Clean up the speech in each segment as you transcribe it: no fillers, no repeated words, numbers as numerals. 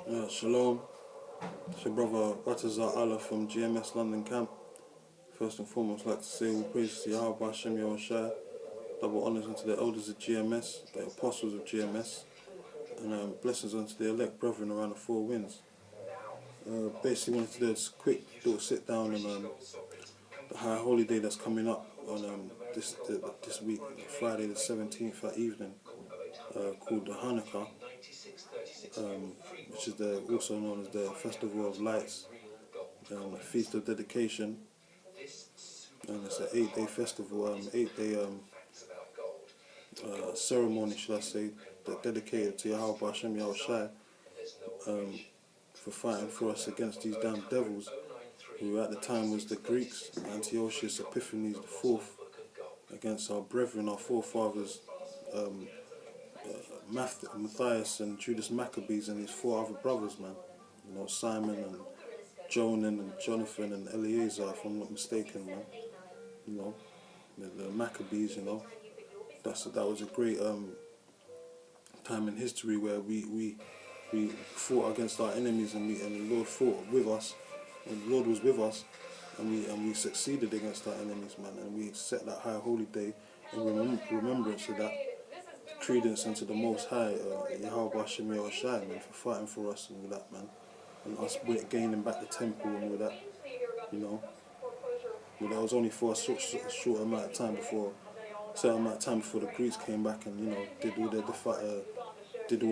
Shalom, it's your brother Batazar Allah from GMS London Camp. First and foremost, I'd like to say all praise to Yahweh Hashem Yahushai, double honours unto the elders of GMS, the apostles of GMS, and blessings unto the elect brethren around the four winds. Basically wanted to do a quick little sit down on the high holy day that's coming up on this week, Friday the 17th at evening, called the Hanukkah, which is also known as the Festival of Lights, the Feast of Dedication, and it's an 8-day festival, 8-day ceremony, should I say, dedicated to Yahweh Hashem Yahushai, for fighting for us against these damn devils, who at the time was the Greeks, Antiochus Epiphanes IV, against our brethren, our forefathers, Matthias and Judas Maccabees and his four other brothers, man. You know, Simon and Jonan and Jonathan and Eleazar, if I'm not mistaken, man. You know, the Maccabees, you know. That was a great time in history where we fought against our enemies, and the Lord fought with us, and the Lord was with us, and we succeeded against our enemies, man. And we set that high holy day in remembrance of that, credence into the Most High, Yahweh Hashem Yahushai, man, for fighting for us and all that, man, and us gaining back the temple and all that, you know. But that was only for a short amount of time before, certain amount of time before the Greeks came back and, you know, did all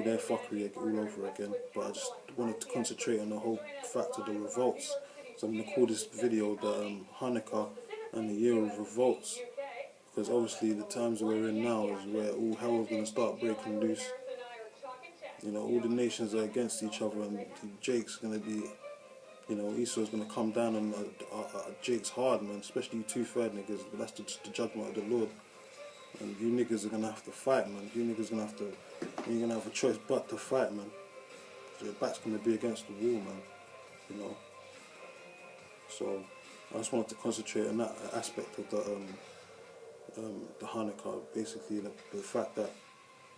their fuckery all over again. But I just wanted to concentrate on the whole fact of the revolts. So I'm going to call this video the Hanukkah and the year of revolts, because obviously the times we're in now is where all hell is going to start breaking loose. You know, all the nations are against each other, and Jake's going to be, you know, Esau's going to come down on Jake's hard, man, especially you 2/3 niggas. But that's the judgment of the Lord. And you niggas are going to have to fight, man. You niggas are going to have to, you're going to have a choice but to fight, man. So your back's going to be against the wall, man, you know. So I just wanted to concentrate on that aspect of the Hanukkah, basically the fact that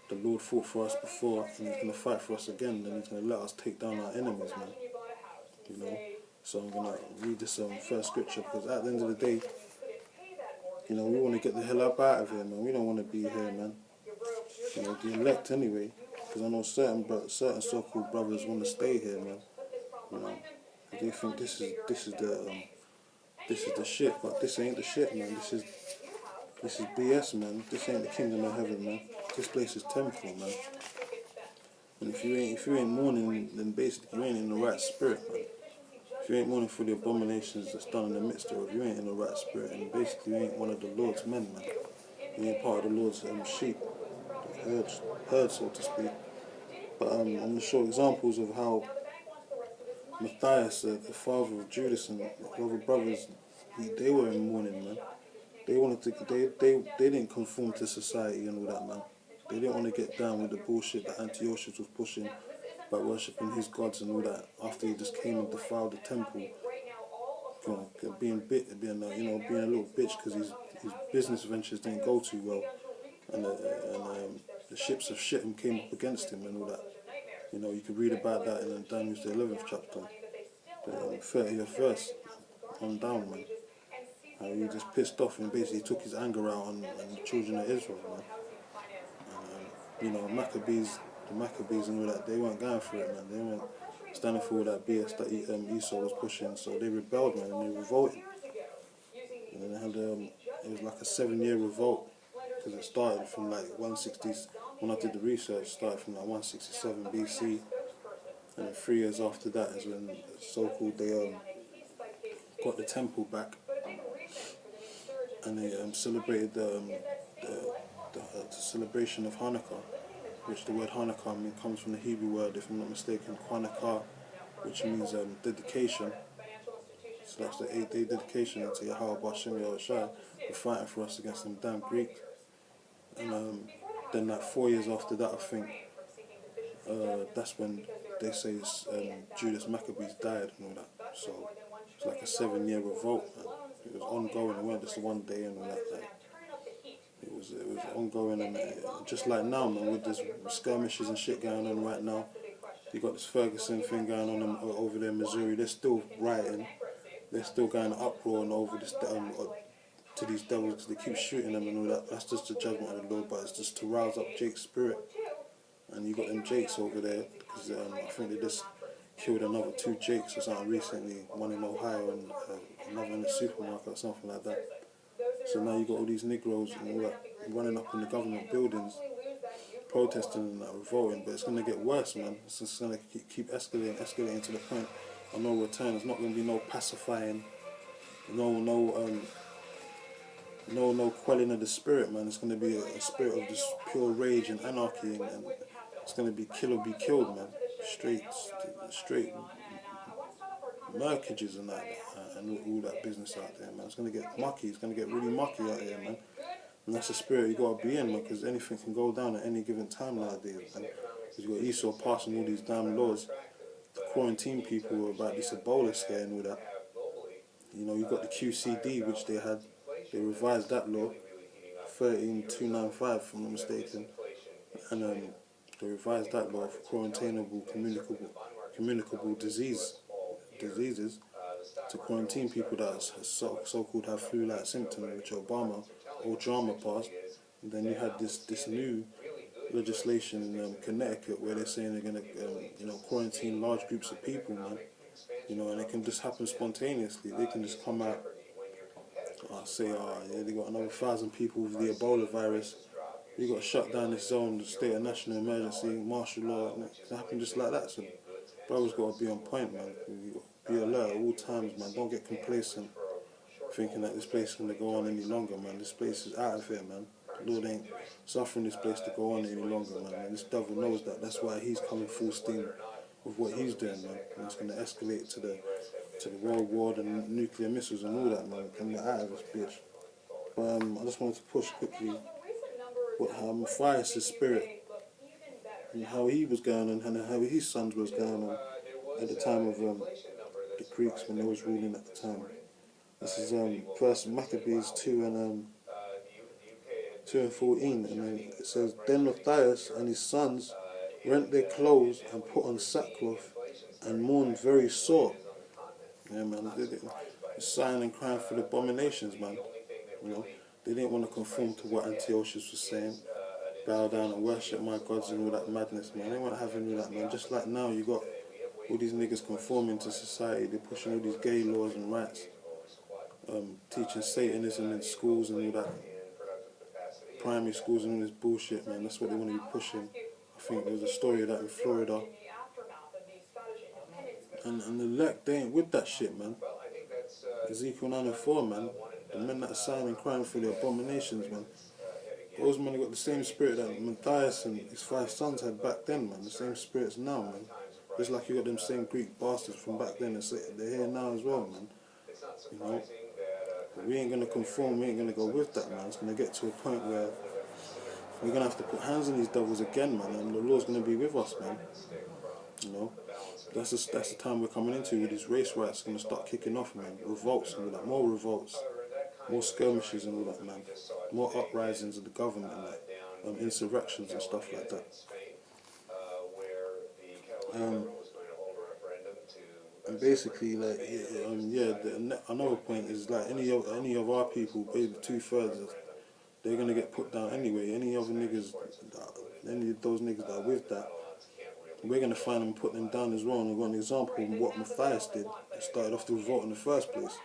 the Lord fought for us before, and He's going to fight for us again, and He's going to let us take down our enemies, man. You know. So I'm going to read this first scripture, because at the end of the day, you know, we want to get the hell up out of here, man. We don't want to be here, man. You know, the elect anyway, because I know certain so-called brothers want to stay here, man. You know, they think this is the shit, but this ain't the shit, man. This is BS, man. This ain't the kingdom of heaven, man. This place is temple, man. And if you ain't mourning, then basically you ain't in the right spirit, man. If you ain't mourning for the abominations that's done in the midst of, you ain't in the right spirit, and basically you ain't one of the Lord's men, man. You ain't part of the Lord's sheep, herd, so to speak. But I'm going to show examples of how Matthias, the father of Judas and the other brothers, they were in mourning, man. They wanted to, they didn't conform to society and all that, man. They didn't want to get down with the bullshit that Antiochus was pushing by worshipping his gods and all that. After he just came and defiled the temple, you know, being a little bitch because his business ventures didn't go too well, and the ships of Shittim came up against him and all that. You know, you can read about that in Daniel the 11th chapter, the 30th verse on down, man. He just pissed off and basically took his anger out on the children of Israel, man. And, you know, the Maccabees and all that, they weren't going for it, man. They weren't standing for all that BS that Esau was pushing, so they rebelled, man, and they revolted. And then they had, it was like a 7-year revolt, because it started from like 160, when I did the research, it started from like 167 BC, and then 3 years after that is when so-called they got the temple back, and they celebrated the celebration of Hanukkah, which the word Hanukkah comes from the Hebrew word, if I'm not mistaken, Hanukkah, which means dedication. So that's the 8-day dedication to Yahweh Hashem Yahushai for fighting for us against them damn Greeks. And then like 4 years after that, I think, that's when they say Judas Maccabees died and all that. So it's like a 7-year revolt, man. It was ongoing. It wasn't just one day and all that. It was ongoing, and just like now, man, with this skirmishes and shit going on right now, You got this Ferguson thing going on over there in Missouri. They're still rioting. They're still going uproar and over this to these devils because they keep shooting them and all that. That's just the judgment of the Lord, but it's just to rouse up Jake's spirit. And you got them Jakes over there because I think they just killed another 2 Jakes or something recently. One in Ohio and another in the supermarket or something like that. So now you got all these Negroes and all that running up in the government buildings, protesting and revolting. But it's going to get worse, man. It's just going to keep escalating to the point of no return. There's not going to be no pacifying, no quelling of the spirit, man. It's going to be a spirit of just pure rage and anarchy, and it's going to be kill or be killed, man. Straight murkages and that, and all that business out there, man. It's going to get mucky. It's going to get really mucky out here, man. And that's the spirit you got to be in, man, because anything can go down at any given time nowadays, man. Because you got Esau passing all these damn laws to quarantine people about this Ebola scare and all that. You know, you got the QCD, which they revised that law, 13295, if I'm not mistaken, and they revised that law for quarantainable, communicable diseases to quarantine people that so-called have flu-like symptoms, which Obama passed. And then you had this new legislation in Connecticut where they're saying they're going to quarantine large groups of people, man. You know, and it can just happen spontaneously. They can just come out, say, yeah, they got another 1,000 people with the Ebola virus. We got to shut down this zone, the state of national emergency, martial law. And it can happen just like that. So, brothers got to be on point, man. You got to be alert at all times, man. Don't get complacent, thinking that this place is going to go on any longer, man. This place is out of here, man. The Lord ain't suffering this place to go on any longer, man. And this devil knows that. That's why he's coming full steam with what he's doing, man. And it's going to escalate to the world war and nuclear missiles and all that, man. And get out of this bitch. But I just wanted to push quickly how Matthias' spirit and how he was going on and how his sons was going on at the time of the Greeks when they was ruling at the time. This is First Maccabees 2 and 14, and then it says, "Then Matthias and his sons rent their clothes and put on sackcloth and mourned very sore." Yeah, man, they're sighing and crying for the abominations, man. You know, they didn't want to conform to what Antiochus was saying, bow down and worship my gods and all that madness, man. They weren't having all that, man. Just like now, you got all these niggas conforming to society. They're pushing all these gay laws and rights, teaching Satanism in schools and all that, primary schools and all this bullshit, man. That's what they want to be pushing. I think there was a story of that in Florida. And the elect, they ain't with that shit, man. Ezekiel 9 and 4, man. The men that are sighing and crying for the abominations, man. Those men have got the same spirit that Matthias and his 5 sons had back then, man. The same spirits now, man. Just like you got them same Greek bastards from back then, they're here now as well, man. You know? But we ain't going to conform, we ain't going to go with that, man. It's going to get to a point where we're going to have to put hands on these devils again, man. And the Lord's going to be with us, man. You know? That's the time we're coming into with these race riots going to start kicking off, man. Revolts and all that. More revolts. More skirmishes and all that, man. More uprisings of the government and that. Insurrections and stuff like that. And basically, like, another point is like any of our people, maybe 2/3, they're gonna get put down anyway. Any other niggas, any of those niggas that are with that, we're gonna find them and put them down as well. And I've got an example of what Matthias did. He started off the revolt in the first place,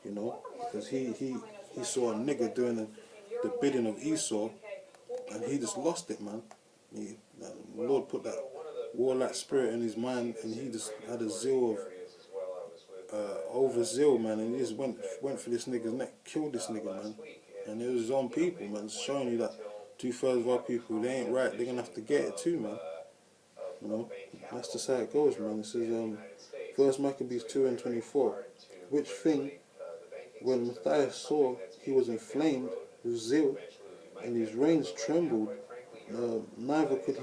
you know, because he saw a nigga doing the bidding of Esau, and he just lost it, man. The Lord put that warlike spirit in his mind, and he just had a zeal of overzeal, man, and he just went for this nigga's neck, killed this nigga, man. And it was his own people, man. It's showing you that 2/3 of our people, they ain't right. They're gonna have to get it too, man. You know, that's just how it goes, man. It says, First Maccabees 2 and 24, "Which thing, when Matthias saw, he was inflamed with zeal, and his reins trembled, neither could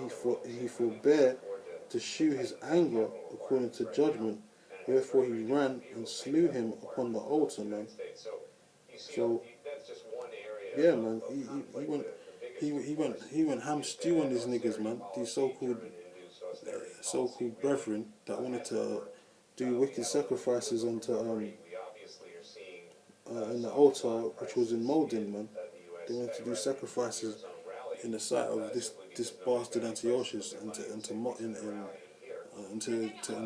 he forbear to shew his anger according to judgment. Wherefore he ran and slew him upon the altar, man." So, yeah, man, he went ham stew on these niggas, man. These so-called so-called brethren that wanted to do wicked sacrifices onto in the altar, which was in Malden, man. They wanted to do sacrifices in the sight of this bastard Antiochus and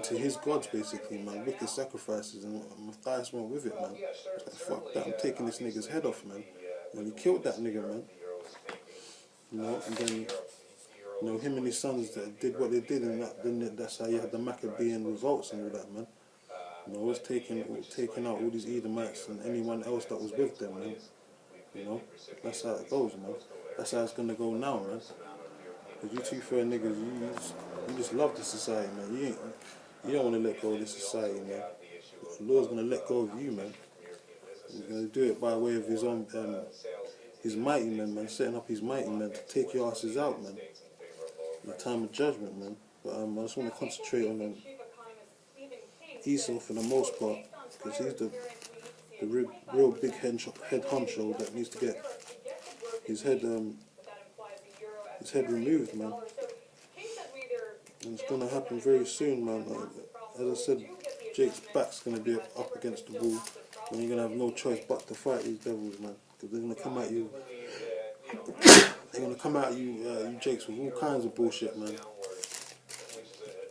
to his gods, basically, man. Wicked sacrifices, and Matthias went with it, man. It's like, fuck that, I'm taking this nigga's head off, man. And he killed that nigga, man. You know, and then, you know, him and his sons that did what they did, and then that's how you had the Maccabean revolts and all that, man. You know, it was taking out all these Edomites and anyone else that was with them, man. You know, that's how it goes, man. That's how it's gonna go now, man. Cause you two fair niggas, you just love this society, man. You don't want to let go of this society, man. The Lord's gonna let go of you, man. He's gonna do it by way of his own, his mighty men, man. Setting up his mighty men to take your asses out, man. In the time of judgment, man. But I just want to concentrate on Esau for the most part, because he's the real big head honcho that needs to get his head removed, man. And it's gonna happen very soon, man. As I said, Jake's back's gonna be up against the wall, and you're gonna have no choice but to fight these devils, man. Because they're gonna come at you. They're gonna come at you, you Jakes, with all kinds of bullshit, man.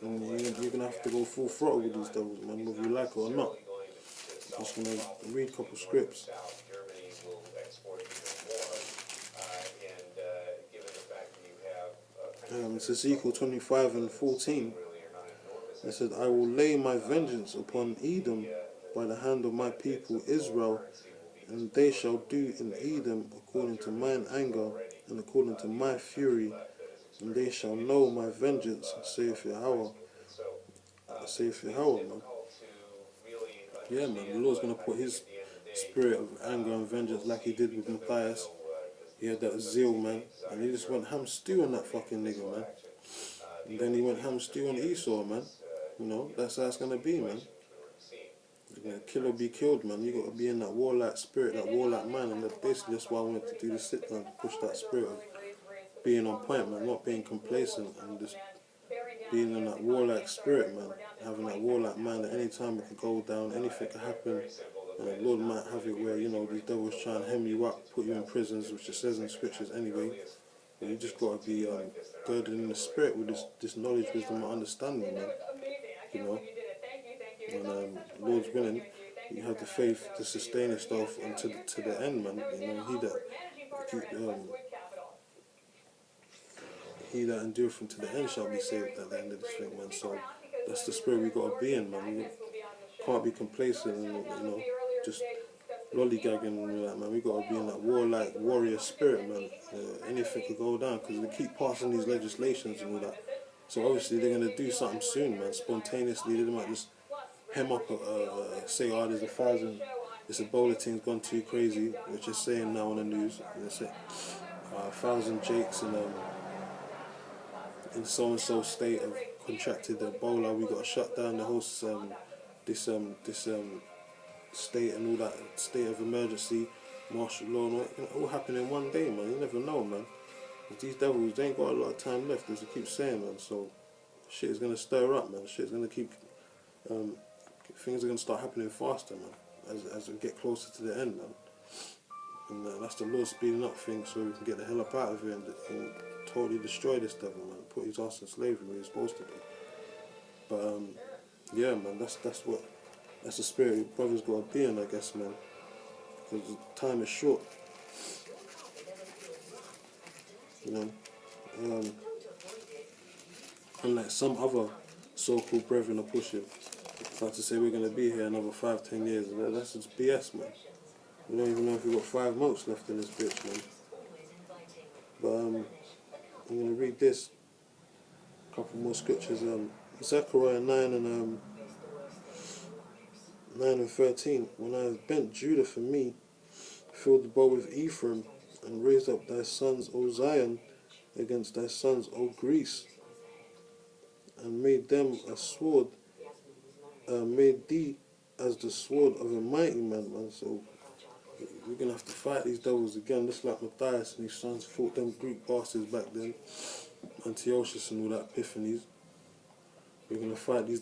And you're gonna have to go full throttle with these devils, man, whether you like it or not. I'm just gonna read a couple scripts. It's Ezekiel 25:14. It said, I will lay my vengeance upon Edom by the hand of my people Israel, and they shall do in Edom according to mine anger and according to my fury, and they shall know my vengeance, saith Yahweh. Saith Yahweh, man. Yeah, man, the Lord's going to put his spirit of anger and vengeance like he did with Matthias. He had that zeal, man, and he just went ham stew on that fucking nigga, man. And then he went ham stew on Esau, man. You know, that's how it's going to be, man. You're going to kill or be killed, man. You got to be in that warlike spirit, that warlike man, and basically that's why I wanted to do the sit down, push that spirit of being on point, man, not being complacent, and just being in that warlike spirit, man. Having that warlike mind that any time it could go down, anything could happen. And the Lord might have it where, you know, these devils try and hem you up, put you in prisons, which it says in the scriptures anyway. But you just got to be girded in the spirit with this knowledge, wisdom, and understanding, man. You know, and Lord's willing, you have the faith to sustain yourself until to the end, man. You know, he that endureth from to the end shall be saved at the end of this thing, man. So that's the spirit we got to be in, man. We can't be complacent and, you know, just lollygagging and all that, man. We got to be in that warlike warrior spirit, man. Anything could go down because they keep passing these legislations and all that. So obviously they're going to do something soon, man. Spontaneously, they might just hem up, say, oh, there's 1,000, this Ebola thing's gone too crazy, which is saying now on the news. They say 1,000 Jakes in so-and-so state have contracted Ebola. We got to shut down the whole this state and all that state of emergency, martial law, and all, it can all happen in one day, man. You never know, man. These devils, they ain't got a lot of time left, as I keep saying, man. So shit is gonna stir up, man. Shit's gonna keep things are gonna start happening faster, man, as we get closer to the end, man. And that's the Lord speeding up things so we can get the hell up out of here and totally destroy this devil, man. Put his ass in slavery where he's supposed to be. But yeah, man, that's the spirit your brother's got to be in, I guess, man. Because time is short. You know, unlike some other so-called brethren are pushing, like to say we're going to be here another 5-10 years. That's just BS, man. We don't even know if we've got 5 months left in this bitch, man. But I'm going to read this. A couple more scriptures. Zechariah 9 and 13. When I have bent Judah for me, filled the bow with Ephraim, and raised up thy sons, O Zion, against thy sons, O Greece, and made them a sword, made thee as the sword of a mighty man, man. So we're going to have to fight these devils again, just like Matthias and his sons fought them Greek bastards back then, Antiochus and all that Epiphanes. We're gonna fight these